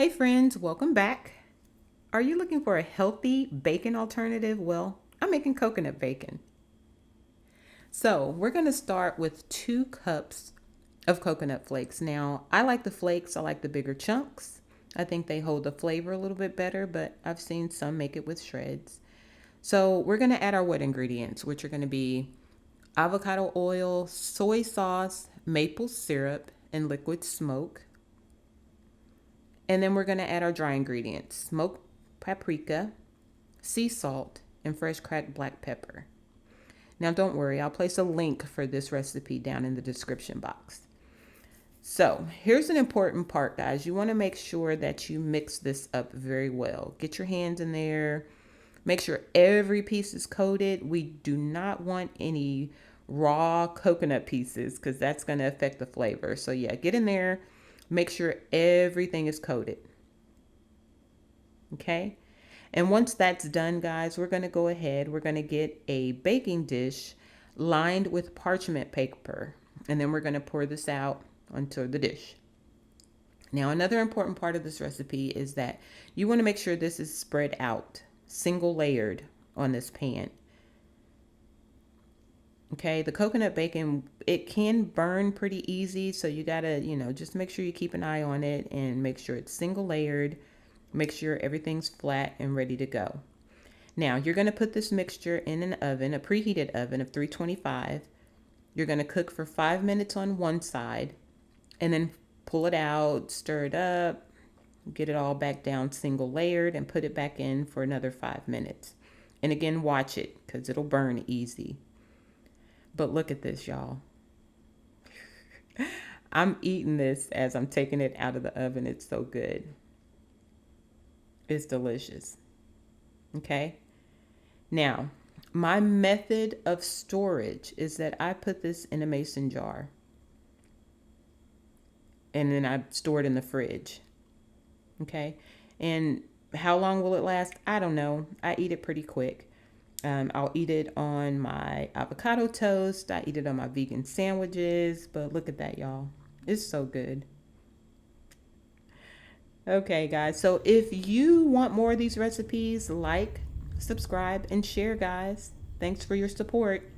Hey friends, welcome back. Are you looking for a healthy bacon alternative? Well, I'm making coconut bacon. So we're going to start with 2 cups of coconut flakes. Now, I like the flakes, I like the bigger chunks. I think they hold the flavor a little bit better, but I've seen some make it with shreds. So we're going to add our wet ingredients, which are going to be avocado oil, soy sauce, maple syrup, and liquid smoke. And then we're going to add our dry ingredients: smoked paprika, sea salt, and fresh cracked black pepper. Now, don't worry, I'll place a link for this recipe down in the description box. So, here's an important part, guys. You want to make sure that you mix this up very well. Get your hands in there. Make sure every piece is coated. We do not want any raw coconut pieces because that's going to affect the flavor. So, yeah, get in there. Make sure everything is coated. Okay? And once that's done, guys, we're going to go ahead. We're going to get a baking dish lined with parchment paper. And then we're going to pour this out onto the dish. Now, another important part of this recipe is that you want to make sure this is spread out, single layered on this pan. Okay, the coconut bacon, it can burn pretty easy. So you got to, just make sure you keep an eye on it and make sure it's single layered. Make sure everything's flat and ready to go. Now, you're going to put this mixture in an oven, a preheated oven of 325. You're going to cook for 5 minutes on one side and then pull it out, stir it up, get it all back down single layered, and put it back in for another 5 minutes. And again, watch it because it'll burn easy. But look at this, y'all. I'm eating this as I'm taking it out of the oven. It's so good. It's delicious. Okay. Now, my method of storage is that I put this in a mason jar and then I store it in the fridge. Okay. And how long will it last? I don't know. I eat it pretty quick. I'll eat it on my avocado toast. I eat it on my vegan sandwiches. But look at that, y'all. It's so good. Okay, guys. So if you want more of these recipes, like, subscribe, and share, guys. Thanks for your support.